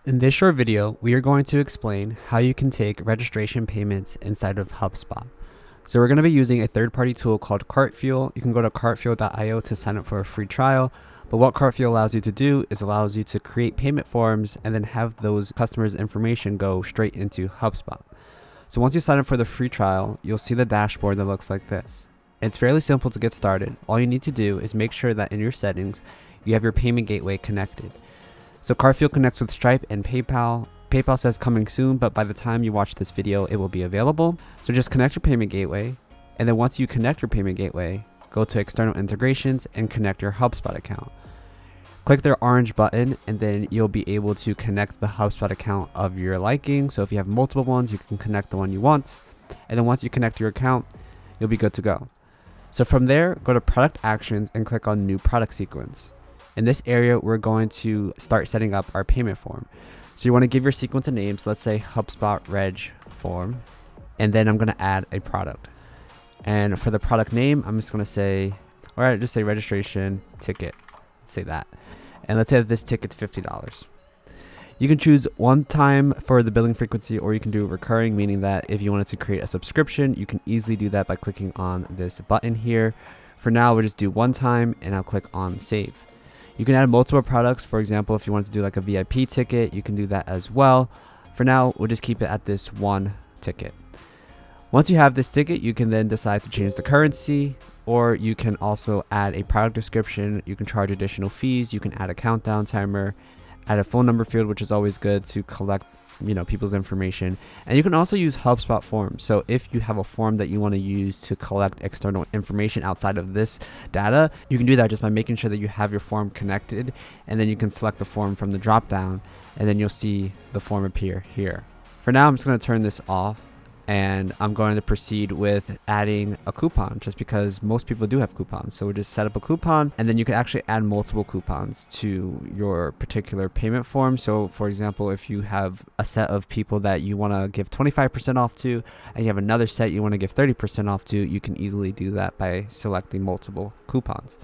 In this short video, we are going to explain how you can take registration payments inside of HubSpot. So we're going to be using a third-party tool called Cartfuel. You can go to cartfuel.io to sign up for a free trial. But what Cartfuel allows you to do is allows you to create payment forms and then have those customers' information go straight into HubSpot. So once you sign up for the free trial, you'll see the dashboard that looks like this. It's fairly simple to get started. All you need to do is make sure that in your settings, you have your payment gateway connected. So Cartfuel connects with Stripe and PayPal. PayPal says coming soon, but by the time you watch this video, it will be available. So just connect your payment gateway. And then once you connect your payment gateway, go to external integrations and connect your HubSpot account. Click their orange button and then you'll be able to connect the HubSpot account of your liking. So if you have multiple ones, you can connect the one you want. And then once you connect your account, you'll be good to go. So from there, go to product actions and click on new product sequence. In this area, we're going to start setting up our payment form. So you want to give your sequence a name. So let's say HubSpot Reg form. And then I'm going to add a product. And for the product name, I'm just going to say, all right, just say registration ticket. Let's say that. And let's say that this ticket's $50. You can choose one time for the billing frequency, or you can do it recurring, meaning that if you wanted to create a subscription, you can easily do that by clicking on this button here. For now, we'll just do one time and I'll click on save. You can add multiple products. For example, if you want to do like a VIP ticket, you can do that as well. For now, we'll just keep it at this one ticket. Once you have this ticket, you can then decide to change the currency, or you can also add a product description. You can charge additional fees. You can add a countdown timer, add a phone number field, which is always good to collect people's information. And you can also use HubSpot forms. So if you have a form that you want to use to collect external information outside of this data, you can do that just by making sure that you have your form connected, and then you can select the form from the drop down, and then you'll see the form appear here. For now, I'm just going to turn this off, and I'm going to proceed with adding a coupon just because most people do have coupons. So we'll just set up a coupon, and then you can actually add multiple coupons to your particular payment form. So for example, if you have a set of people that you want to give 25% off to, and you have another set you want to give 30% off to, you can easily do that by selecting multiple coupons.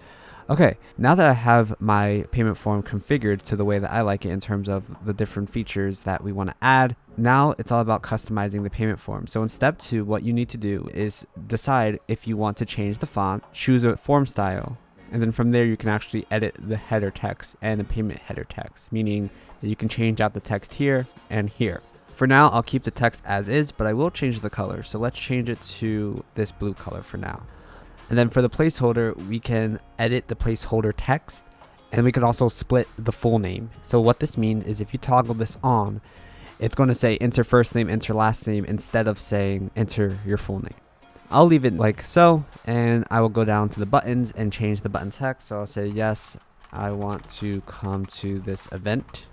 Okay, now that I have my payment form configured to the way that I like it in terms of the different features that we want to add, now it's all about customizing the payment form. So in step 2, what you need to do is decide if you want to change the font, choose a form style, and then from there you can actually edit the header text and the payment header text, meaning that you can change out the text here and here. For now, I'll keep the text as is, but I will change the color. So let's change it to this blue color for now. And then for the placeholder, we can edit the placeholder text, and we can also split the full name. So what this means is if you toggle this on, it's going to say enter first name, enter last name, instead of saying enter your full name. I'll leave it like so, and I will go down to the buttons and change the button text. So I'll say, yes, I want to come to this event.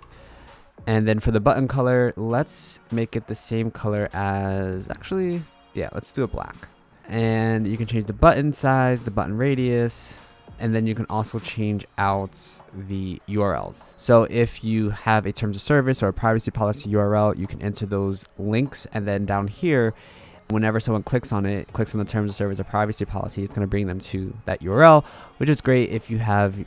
And then for the button color, let's make it the same color as, let's do it black. And you can change the button size, the button radius, and then you can also change out the URLs. So if you have a terms of service or a privacy policy URL, you can enter those links, and then down here, whenever someone clicks on it, clicks on the terms of service or privacy policy, it's going to bring them to that URL, which is great if you have,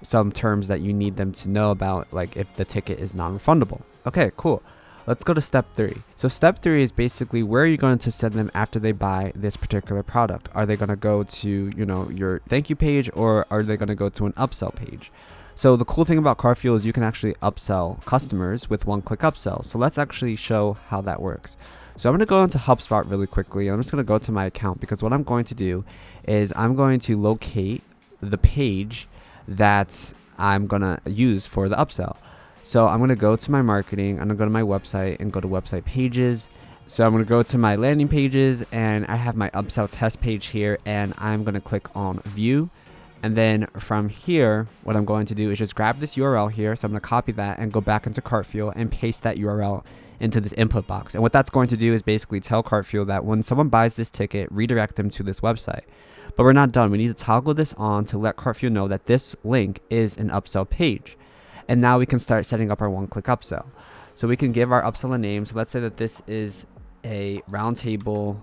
some terms that you need them to know about, like if the ticket is non-refundable. Okay, cool. Let's go to step 3. So step 3 is basically where are you going to send them after they buy this particular product? Are they going to go to, your thank you page, or are they going to go to an upsell page? So the cool thing about Cartfuel is you can actually upsell customers with one-click upsells. So let's actually show how that works. So I'm going to go into HubSpot really quickly. I'm just going to go to my account, because what I'm going to do is I'm going to locate the page that I'm going to use for the upsell. So I'm going to go to my marketing, I'm going to go to my website and go to website pages. So I'm going to go to my landing pages, and I have my upsell test page here, and I'm going to click on view. And then from here, what I'm going to do is just grab this URL here. So I'm going to copy that and go back into Cartfuel and paste that URL into this input box. And what that's going to do is basically tell Cartfuel that when someone buys this ticket, redirect them to this website. But we're not done. We need to toggle this on to let Cartfuel know that this link is an upsell page. And now we can start setting up our one-click upsell. So we can give our upsell a name. So let's say that this is a roundtable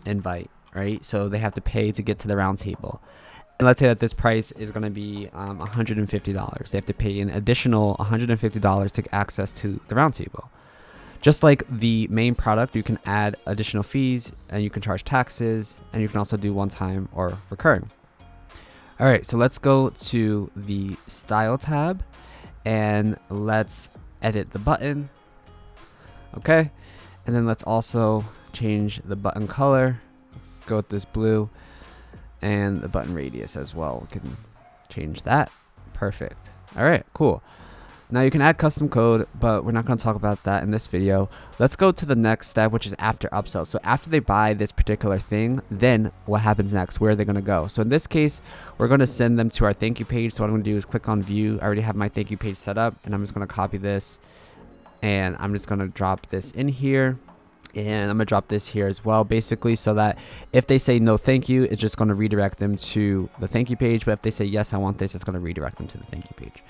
invite, right? So they have to pay to get to the roundtable. And let's say that this price is going to be $150. They have to pay an additional $150 to get access to the roundtable. Just like the main product, you can add additional fees and you can charge taxes, and you can also do one-time or recurring. All right, so let's go to the style tab and let's edit the button. Okay, and then let's also change the button color. Let's go with this blue, and the button radius as well. We can change that. Perfect. All right, cool. Now you can add custom code, but we're not going to talk about that in this video. Let's go to the next step, which is after upsell. So after they buy this particular thing, then what happens next? Where are they going to go? So in this case, we're going to send them to our thank you page. So what I'm going to do is click on view. I already have my thank you page set up, and I'm just going to copy this, and I'm just going to drop this in here. And I'm going to drop this here as well, basically, so that if they say no thank you, it's just going to redirect them to the thank you page. But if they say yes, I want this, it's going to redirect them to the thank you page.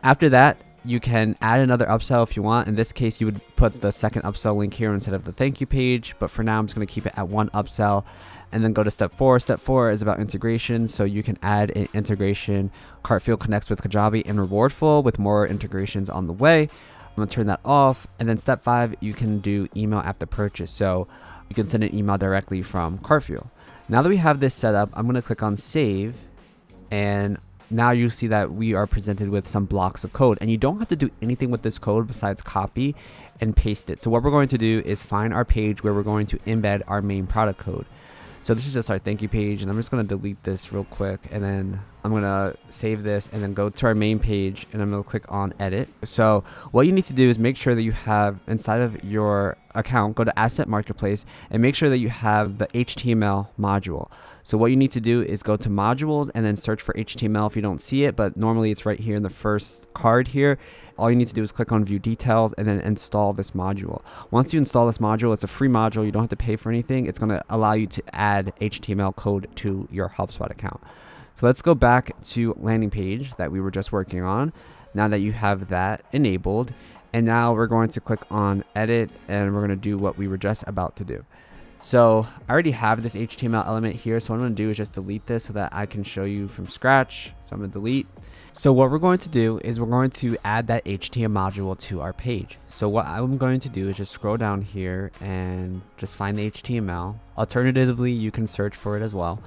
After that, you can add another upsell if you want. In this case, you would put the second upsell link here instead of the thank you page. But for now, I'm just going to keep it at one upsell and then go to step 4. Step 4 is about integration. So you can add an integration. Cartfuel connects with Kajabi and Rewardful with more integrations on the way. I'm going to turn that off. And then step 5, you can do email after purchase. So you can send an email directly from Cartfuel. Now that we have this set up, I'm going to click on save, and now you see that we are presented with some blocks of code, and you don't have to do anything with this code besides copy and paste it. So what we're going to do is find our page where we're going to embed our main product code. So this is just our thank you page, and I'm just going to delete this real quick, and then I'm going to save this and then go to our main page, and I'm going to click on edit. So what you need to do is make sure that you have inside of your account, go to asset marketplace and make sure that you have the HTML module. So what you need to do is go to modules and then search for HTML if you don't see it, but normally it's right here in the first card here. All you need to do is click on view details and then install this module. Once you install this module, it's a free module. You don't have to pay for anything. It's going to allow you to add HTML code to your HubSpot account. So let's go back to landing page that we were just working on. Now that you have that enabled, and now we're going to click on edit, and we're going to do what we were just about to do. So I already have this HTML element here. So what I'm going to do is just delete this so that I can show you from scratch. So I'm going to delete. So what we're going to do is we're going to add that HTML module to our page. So what I'm going to do is just scroll down here and just find the HTML. Alternatively, you can search for it as well.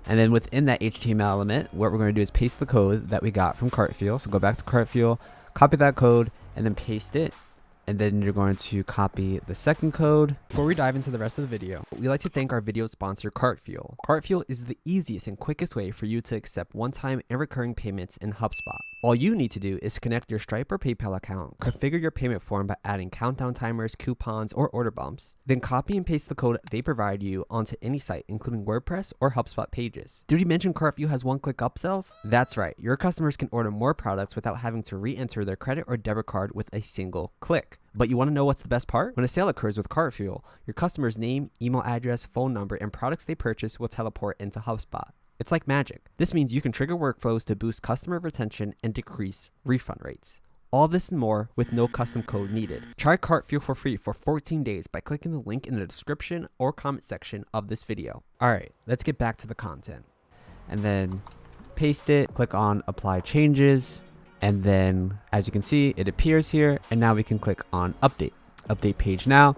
And then within that HTML element, what we're going to do is paste the code that we got from Cartfuel. So go back to Cartfuel, copy that code, and then paste it. And then you're going to copy the second code. Before we dive into the rest of the video, we like to thank our video sponsor, Cartfuel. Cartfuel is the easiest and quickest way for you to accept one-time and recurring payments in HubSpot. All you need to do is connect your Stripe or PayPal account, configure your payment form by adding countdown timers, coupons, or order bumps, then copy and paste the code they provide you onto any site, including WordPress or HubSpot pages. Did we mention Cartfuel has one-click upsells? That's right, your customers can order more products without having to re-enter their credit or debit card with a single click. But you want to know what's the best part? When a sale occurs with Cartfuel, your customer's name, email address, phone number, and products they purchase will teleport into HubSpot. It's like magic. This means you can trigger workflows to boost customer retention and decrease refund rates. All this and more with no custom code needed. Try Cartfuel for free for 14 days by clicking the link in the description or comment section of this video. All right, let's get back to the content. And then paste it, click on apply changes. And then as you can see, it appears here. And now we can click on update page now.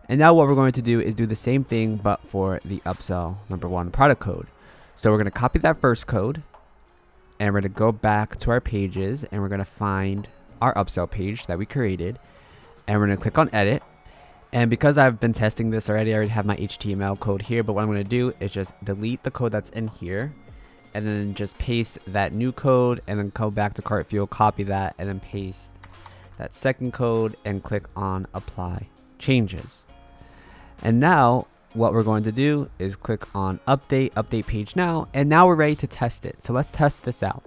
And now what we're going to do is do the same thing, but for the upsell number 1 product code. So we're going to copy that first code, and we're going to go back to our pages, and we're going to find our upsell page that we created, and we're going to click on edit. And because I've been testing this already, I already have my HTML code here, but what I'm going to do is just delete the code that's in here, and then just paste that new code, and then go back to Cartfuel, copy that, and then paste that second code, and click on apply changes. And now what we're going to do is click on update page now, and now we're ready to test it. So let's test this out.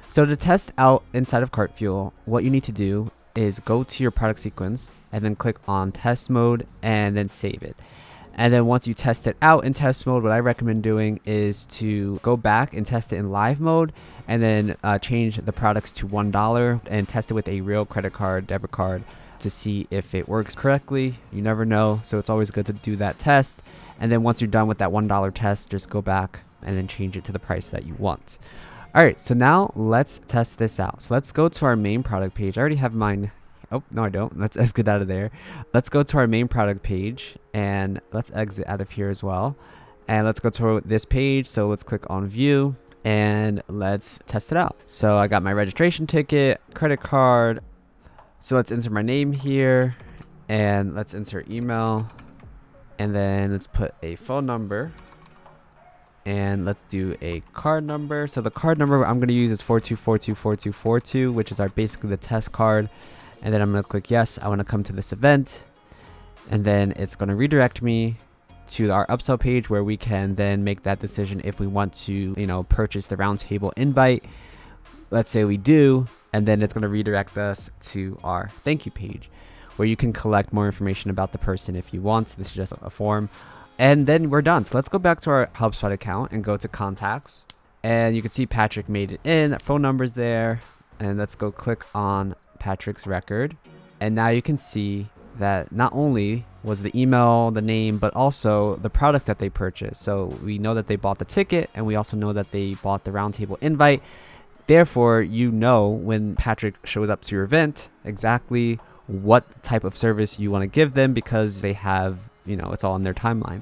So to test out inside of Cartfuel, what you need to do is go to your product sequence and then click on test mode and then save it. And then once you test it out in test mode, what I recommend doing is to go back and test it in live mode, and then change the products to $1 and test it with a real credit card, debit card, to see if it works correctly. You never know, so it's always good to do that test. And then once you're done with that $1 test, just go back and then change it to the price that you want. All right, so now let's test this out. So let's go to our main product page. I already have mine. Oh, no, I don't. Let's exit out of there. Let's go to our main product page and let's exit out of here as well. And let's go to this page. So let's click on view and let's test it out. So I got my registration ticket, credit card. So let's insert my name here and let's insert email. And then let's put a phone number. And let's do a card number. So the card number I'm going to use is 42424242, which is basically the test card. And then I'm going to click yes, I want to come to this event. And then it's going to redirect me to our upsell page where we can then make that decision if we want to, purchase the roundtable invite. Let's say we do, and then it's going to redirect us to our thank you page where you can collect more information about the person if you want. This is just a form. And then we're done. So let's go back to our HubSpot account and go to contacts. And you can see Patrick made it in. That phone number's there. And let's go click on Patrick's record. And now you can see that not only was the email, the name, but also the product that they purchased. So we know that they bought the ticket and we also know that they bought the roundtable invite. Therefore, when Patrick shows up to your event, exactly what type of service you want to give them because they have it's all in their timeline.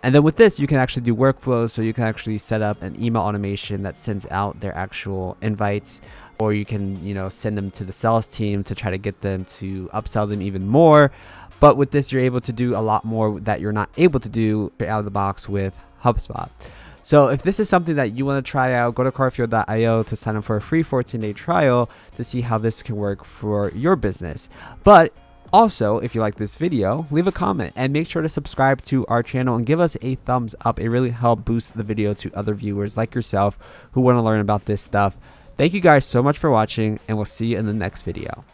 And then with this, you can actually do workflows. So you can actually set up an email automation that sends out their actual invites, or you can, send them to the sales team to try to get them to upsell them even more. But with this, you're able to do a lot more that you're not able to do out of the box with HubSpot. So if this is something that you want to try out, go to cartfuel.io to sign up for a free 14-day trial to see how this can work for your business. But also, if you like this video, leave a comment and make sure to subscribe to our channel and give us a thumbs up. It really helps boost the video to other viewers like yourself who want to learn about this stuff. Thank you guys so much for watching, and we'll see you in the next video.